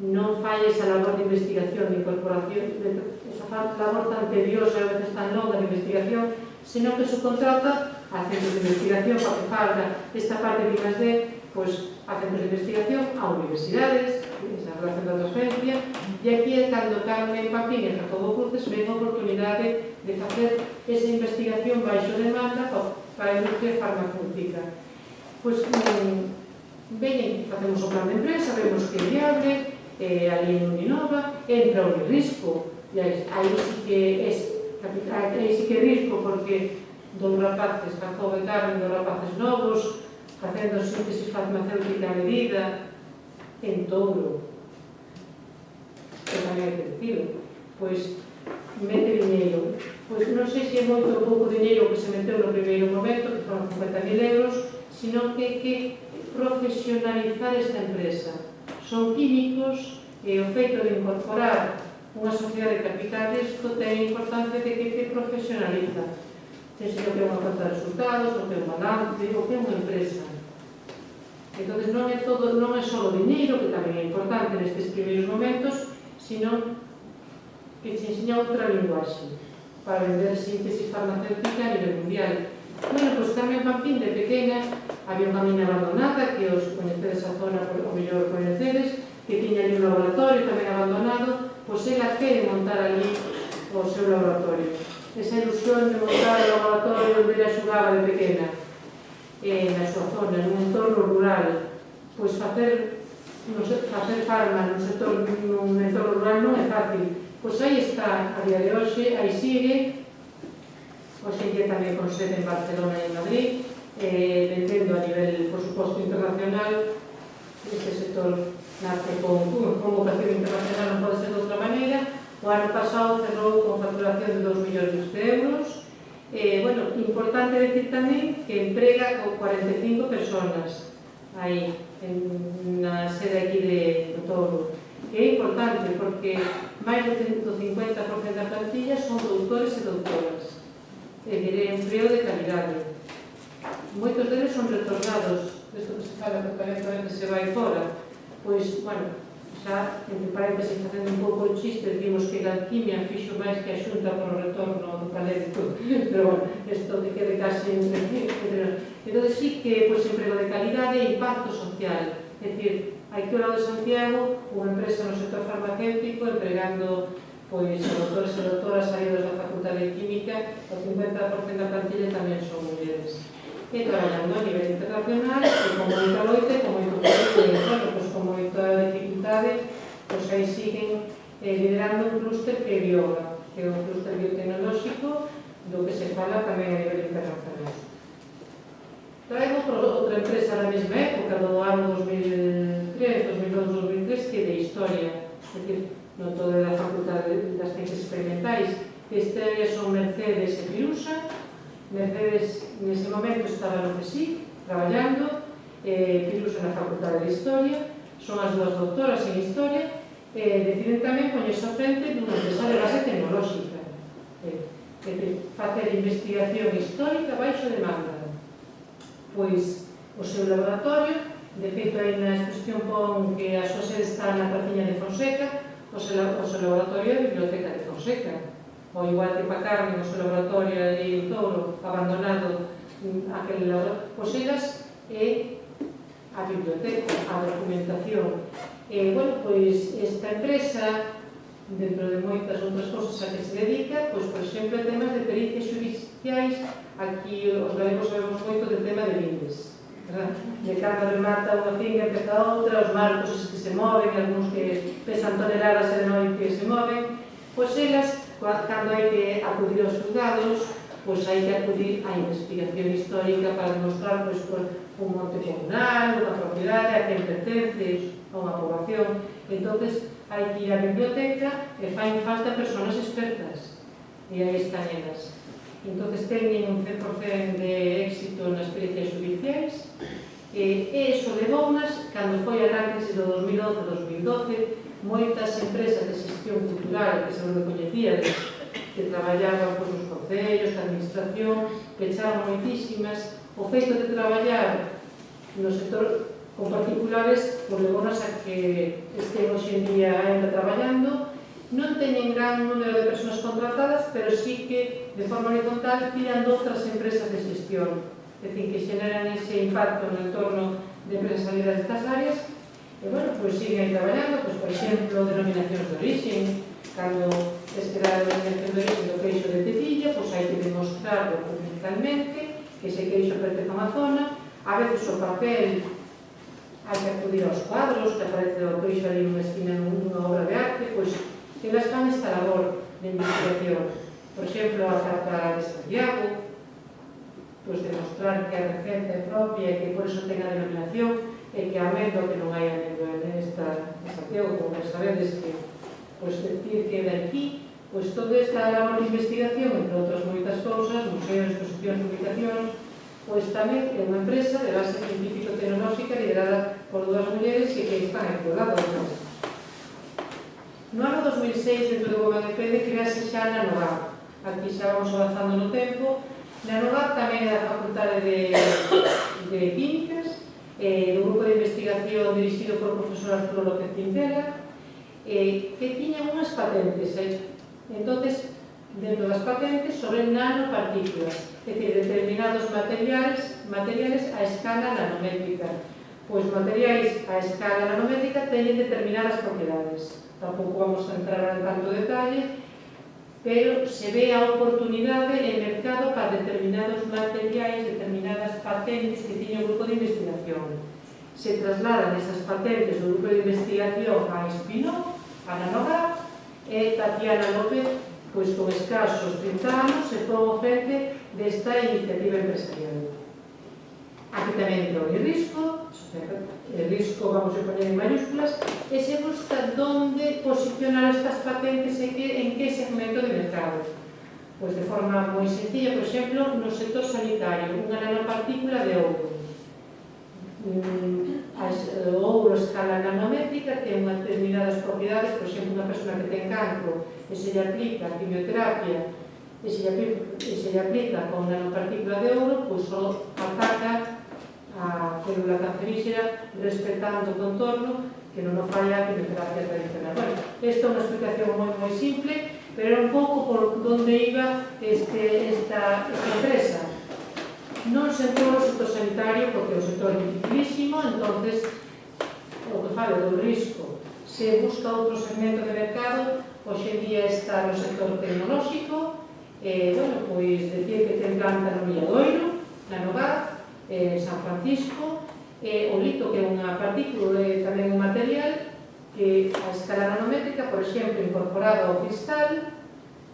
non fai esa labor de investigación, de incorporación, esa labor tan tediosa e a veces tan longa de investigación, senón que se contrata a centros de investigación para que falta esta parte de I+D, pois a centros de investigación, a universidades, esa relación da transferencia, e aquí é cando Carmen Pampín e Jacobo Curtes ven a oportunidade de facer esa investigación baixo demanda para a industria farmacéutica. Pois, veñen, facemos o plan de empresa, vemos que é viable, ali en Uninova, entra o risco, e aí sí que é risco porque dos rapaces, Jacobo e Carmen, dos rapaces novos, facendo síntesis farmacéutica a medida, en Touro, que tamén hai que decirlo, pois mete diñeiro. Pois non sei se é moito ou pouco diñeiro que se meteu no primeiro momento, que foron 50.000 euros, sino que hai que profesionalizar esta empresa. Son químicos e o feito de incorporar unha sociedade de capital isto ten importancia de que te profesionaliza. Te ensina o que é unha conta de resultados, o que é un balance, o que é unha empresa. Entón, non é só o diñeiro, que tamén é importante nestes primeiros momentos, sino que te ensina outra linguaxe para vender síntesis farmacéutica a nivel mundial. Bueno, pois Carmen Pampín, de pequena, había unha mina abandonada, que os coñecedes a zona, o mellor coñecedes, que tiña ali un laboratorio tamén abandonado, pois ela quere montar ali o seu laboratorio. Esa ilusión de montar o laboratorio onde ela xugaba de pequena, na súa zona, nun entorno rural, pois facer farma nun entorno rural non é fácil. Pois aí está, a día de hoxe, aí sigue, hoxe en día tamén con sede en Barcelona e en Madrid, vendendo a nivel, por suposto, internacional. Este sector nace con vocación internacional, non pode ser de outra maneira. O ano pasado cerrou con facturación de 2 millóns de euros. Bueno, importante decir tamén que emprega con 45 personas aí, na sede aquí de Touro. É importante porque máis do 50% da plantilla son doutores e doutoras. É dicir, é emprego de calidade. Moitos deles son retornados, desto que se fala que aparentemente se vai fora. Pois, bueno, xa, entre paréntesis, facendo un pouco o chiste, vimos que Galquimia fixo máis que a Xunta por o retorno do talento, pero, bueno, isto que quede case entre nós. Entón, sí que, pois, emprego de calidade e impacto social. É dicir, aquí ao lado de Santiago, unha empresa no sector farmacéutico empregando, pois, doutores e doutoras saídos da Facultade de Química, o 50% da plantilla tamén son mulleres. E traballando a nivel internacional, e con moita loite, con moita dificultade, pois aí siguen liderando un clúster que é Bioga, que é un clúster biotecnolóxico do que se fala tamén a nivel internacional. Traigo outra empresa da mesma época, do ano 2002-2003, que é de Historia, é dicir, non todo é da Facultade das Ciencias Experimentais. Este son Mercedes e Pirusa. Mercedes, nese momento, estaba no CSIC, traballando, Pirusa na Facultade de Historia, son as dúas doutoras en Historia, deciden tamén poñerse ao frente dunha empresa de base tecnolóxica, é dicir, facer investigación histórica baixo demanda. Pois, o seu laboratorio, de feito, aí na exposición pon que a súa sede está na Praciña de Fonseca, o seu laboratorio é a Biblioteca de Fonseca. O igual que para Carmen, o seu laboratorio de Touro, abandonado aquele laboratorio, pois elas é a biblioteca, a documentación. Bueno, pois esta empresa, dentro de moitas outras cousas a que se dedica, pois, por exemplo, temas de pericias judiciais. Aquí os galegos sabemos moito del tema de lindes, de cando remata unha finga empeza outra, os marcos que se moven, algúns que pesan toneladas e non hai que se moven. Pois elas, cando hai que acudir aos xulgados, pois hai que acudir á investigación histórica para demostrar un monte comunal, unha propiedade a quen pertence, a unha poboación. Entón, hai que ir á biblioteca e fain falta persoas expertas. E aí están elas. Entón, teñen un 100% de éxito nas experiencias judiciais. E iso levounas, cando foi a gran crisis do 2011-2012, moitas empresas de xestión cultural que se non recoñecían, que traballaban nos concellos, a administración, pecharon moitísimas. O feito de traballar no sector con particulares, por levounas a que estén hoxe en día ainda traballando. Non teñen gran número de persoas contratadas, pero sí que, de forma horizontal, tiran de outras empresas de xestión. É dicir, que xeneran ese impacto no entorno de empresas salidas destas áreas. E, bueno, pois siguen traballando, pois, por exemplo, denominacións de origen. Cando es que da denominación de origen do queixo de Tetilla, pois hai que demostrar documentalmente que ese queixo pertence a unha zona. A veces o papel hai que acudir aos cuadros, que aparece o queixo ali nunha esquina nunha obra de arte, pois elas fan esta labor de investigación. Por exemplo, a carta de Santiago, pois demostrar que a receta é propia e que por eso ten a denominación, e que amendo que non hai amendo nesta Santiago, como ben sabedes, que pois decir que é de aquí, pois toda esta labor de investigación, entre outras moitas cousas, museos, exposicións, publicacións, pois tamén é unha empresa de base científico-tecnolóxica liderada por dúas mulleres que están aquí ao lado. No ano 2006, dentro do GOMADEPEDE, crease xa a NanoGAP. Aquí xa vamos avanzando no tempo. NanoGAP tamén é da Facultade de Químicas, do grupo de investigación dirixido por profesor Arturo López Quintela, que tiñan unhas patentes. Entonces, dentro das patentes, sobre nanopartículas, é dicir, determinados materiales a escala nanométrica. Pois materiais a escala nanométrica teñen determinadas propiedades. Tampouco vamos a entrar en tanto detalle, pero se ve a oportunidade en mercado para determinados materiais, determinadas patentes que tiña o grupo de investigación. Se trasladan esas patentes do grupo de investigación a Spin-off, a NanoGAP, e Tatiana López, pois con escasos 30 anos, se pon ao frente desta iniciativa empresarial. Aquí tamén entra o risco, vamos a poner en mayúsculas, e se busca onde posicionar estas patentes en que segmento de mercado. Pois de forma moi sencilla, por exemplo, no sector sanitario, unha nanopartícula de ouro. O ouro a escala nanométrica ten unhas determinadas propiedades, por exemplo, unha persona que ten cancro e se lle aplica quimioterapia e se lle aplica con nanopartícula de ouro, pois só ataca a célula cancerígena respetando o contorno que non o fai a quimioterapia tradicional. Bueno, esta é unha explicación moi simple, pero era un pouco por onde iba esta empresa. Non se entrou no sector sanitario porque o sector é dificilísimo, entonces o que falo do risco, se busca outro segmento de mercado, hoxe en día está no sector tecnolóxico, bueno, pois decir que ten planta no Milladoiro, NanoGAP, San Francisco, o lito, que é unha partícula, tamén un material que a escala nanométrica, por exemplo, incorporado ao cristal,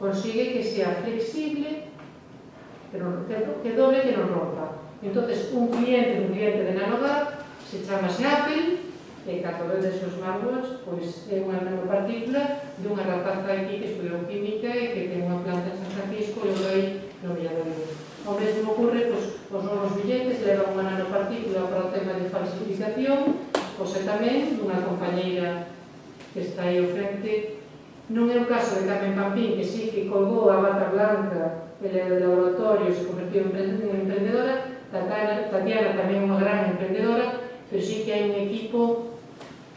consigue que sea flexible, que doble, que non rompa. Entón, un cliente de NanoGAP se chamase Apple, e cando vedes os smartwatch, pois é unha nanopartícula de unha rapaza aquí que estudiou química e que ten unha planta en San Francisco e o rei no Milladoiro. O mesmo ocurre, pois, os novos billetes levan unha nanopartícula para o tema de falsificación, pois é tamén dunha compañeira que está aí ao frente. Non é o caso de Carmen Pampín, que sí que colgou a bata blanca e de laboratorio se convertiu en emprendedora. Tatiana tamén é unha gran emprendedora, pero sí que hai un equipo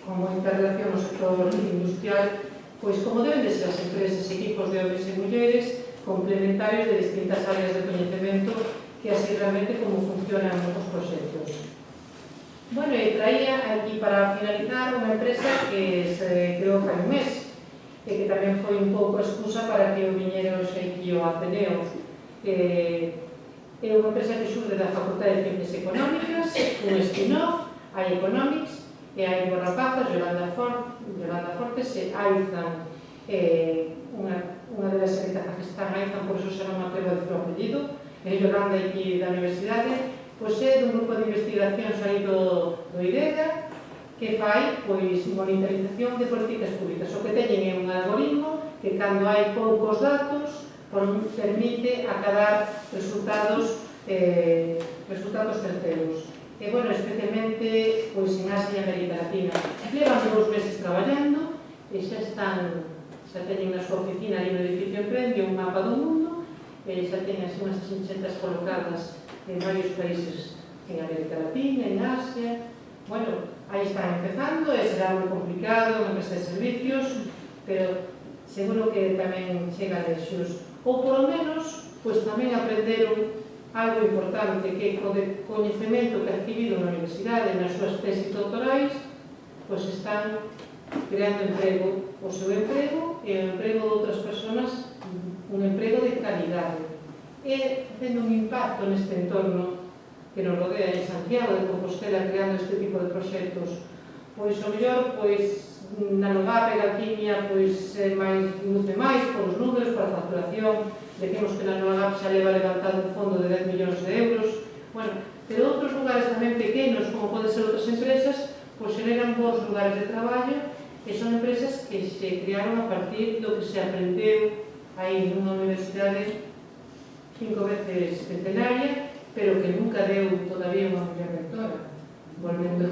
con moita relación no sector industrial, pois como deben de ser as empresas, equipos de homes e mulleres complementarios de distintas áreas de coñecemento, que así realmente como funcionan os proxectos. Bueno, e traía aquí para finalizar unha empresa que se creou fai un mes, e que tamén foi un pouco excusa para que eu viñera hoxe aquí ao Ateneo. É unha empresa que xurde da Facultade de Ciencias Económicas, un spin-off, hai Economics, e hai dúas rapazas, Yolanda Fortes e Aizan, unha delas é de Kazajistán, Aizan, por iso xa non me atrevo a dicir o apellido, e Yolanda aquí da Universidade, pois é dun grupo de investigación saído do IDEGA, que fai pois monitorización de políticas públicas. O que teñen é un algoritmo que cando hai poucos datos permite acadar resultados certeros. E, bueno, especialmente pois en Asia e América Latina. Levan 2 meses traballando e xa teñen na súa oficina ali no edificio Emprendi un mapa do mundo e xa teñen así unhas xinchetas colocadas en varios países en América Latina, en Asia. Bueno, aí están empezando, e será moi complicado, unha empresa de servicios, pero seguro que tamén chega a lexos. Ou, polo menos, pois tamén aprenderon algo importante, que co coñecemento que adquirido na universidade nas súas tesis doutorais, pois están creando emprego, o seu emprego e o emprego de outras persoas, un emprego de calidade, e facendo un impacto neste entorno que nos rodea en Santiago de Compostela, creando este tipo de proxectos. Pois, o mellor, pois, NanoGAP e Alquimia, pois, luce máis polos números, para a facturación. Decimos que NanoGAP xa leva levantado un fondo de 10 millóns de euros. Bueno, pero outros lugares tamén pequenos, como poden ser outras empresas, pois xeneran bons lugares de traballo, e son empresas que se crearon a partir do que se aprendeu aí nunha universidade 5 veces centenaria, pero que nunca deu todavía unha muller rectora. Volvendo.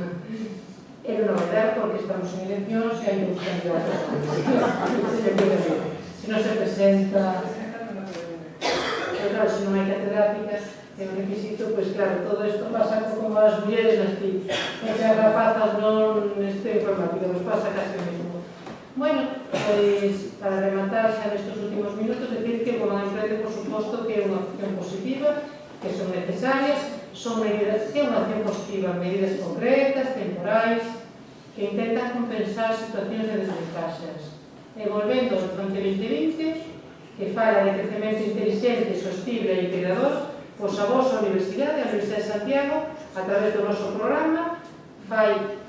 é non vai dar porque estamos en eleccións e hai uns candidatos a se non se presenta, pero claro, se non hai catedráticas, é un requisito, pois claro, todo isto pasa como as mulleres nas TIC, porque as rapazas non estén informática, pois pasa casi o mesmo. Bueno, pois, para rematar xa nestes últimos minutos, decir que o emprende, por suposto, que é unha opción positiva, que son necesarias, son medidas, que é unha acción positiva, medidas concretas, temporais, que intentan compensar situacións de desventaxas. E volvendo ao Horizonte 2020, que fala de crecemento inteligente, sostible e integrador, pois a vosa Universidade, a Universidade de Santiago, a través do noso programa,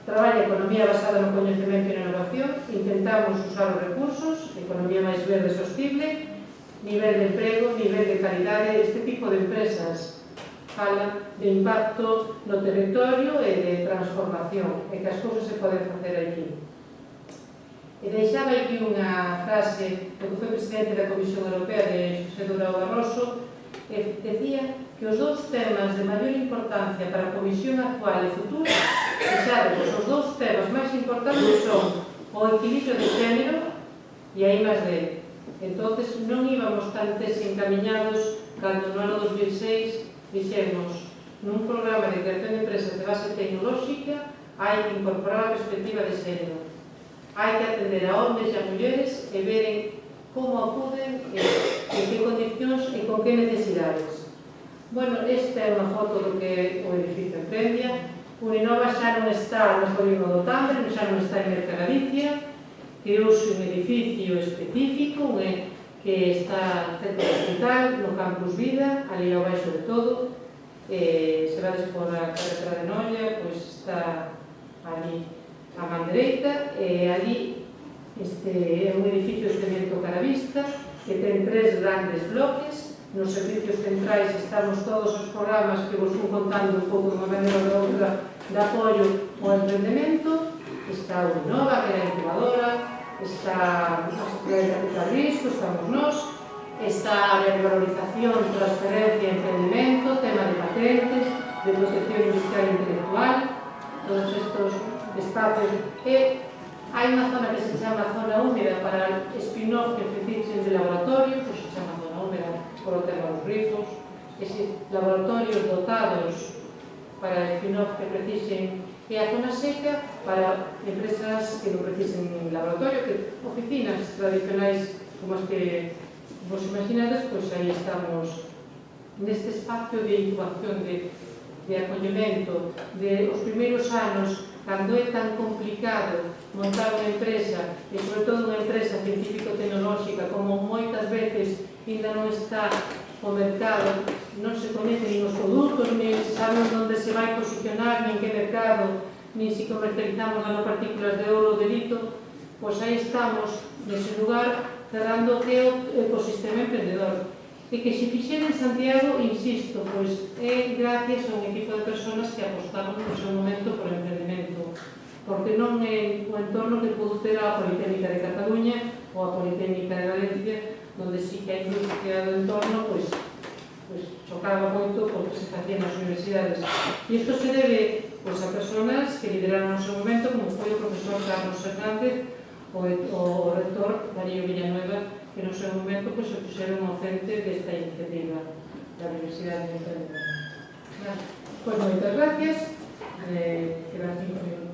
traballa economía basada no coñecemento e na innovación, intentamos usar os recursos, economía máis verde e sostible, nivel de emprego, nivel de calidade, este tipo de empresas falan de impacto no territorio e de transformación, e que as cousas se poden facer aquí. E deixaba aquí unha frase do que foi presidente da Comisión Europea de José Durão Barroso, que decía que os dous temas de maior importancia para a Comisión actual e futura, sabes, os dous temas máis importantes son o equilibrio de género e a I+D. Entonces non íbamos tan desencamiñados cando no ano 2006 dixemos nun programa de creación de empresas de base tecnolóxica hai que incorporar a perspectiva de género. Hai que atender a homens e a mulleres e veren como acuden, en que condicións e con que necesidades. Bueno, esta é unha foto do que o edificio Emprendia. Uninova xa non está no polígono do Tambre, xa non está en Mercagalicia, creouse un edificio específico que está cerca do hospital, no Campus Vida, ali ao baixo de todo, se vades por a carretera de Noia, pois está ali a man dereita, e ali é un edificio de cemento cara vista, que ten 3 grandes bloques. Nos servicios centrais estamos todos os programas que vos fui contando un pouco de unha maneira ou de outra de apoio ao emprendemento. Está Uninova, que é a incubadora, está a Sociedade de Capital Risco, estamos nós, está a área de valorización, transferencia e emprendemento, tema de patentes, de protección industrial e intelectual, todos estos espacios. E hai unha zona que se chama zona húmeda para spin-off que ofrecisen de laboratorio, que se chama zona húmeda por o tema dos grifos, laboratorios dotados para spin-off que precisen, e a zona seca para empresas que non precisen laboratorio, que oficinas tradicionais como as que vos imaginades, pois aí estamos neste espacio de incubación, de acollemento, de os primeiros anos, cando é tan complicado montar unha empresa, e sobre todo unha empresa científico-tecnolóxica, como moitas veces ainda non está o mercado, non se coñecen nin os produtos, nin se saben onde se vai posicionar, nin que mercado, nin se comercializamos nanopartículas de ouro ou de lito, pois aí estamos nese lugar cerrando o que é o ecosistema emprendedor. E que se fixera en Santiago, insisto, pois é gracias a un equipo de personas que apostaron no seu momento por emprendemento, porque non é o entorno que pudo ter a Politécnica de Cataluña ou a Politécnica de Valencia, onde sí que a industria do entorno pois chocaba moito porque se facía nas universidades. E isto se debe pois a personas que lideraron no seu momento, como foi o profesor Carlos Hernández, o rector Darío Villanueva, que no seu momento pois se puxeron ao frente desta iniciativa da Universidade de Emprendedora. Pois moitas gracias, quedan 5 minutos.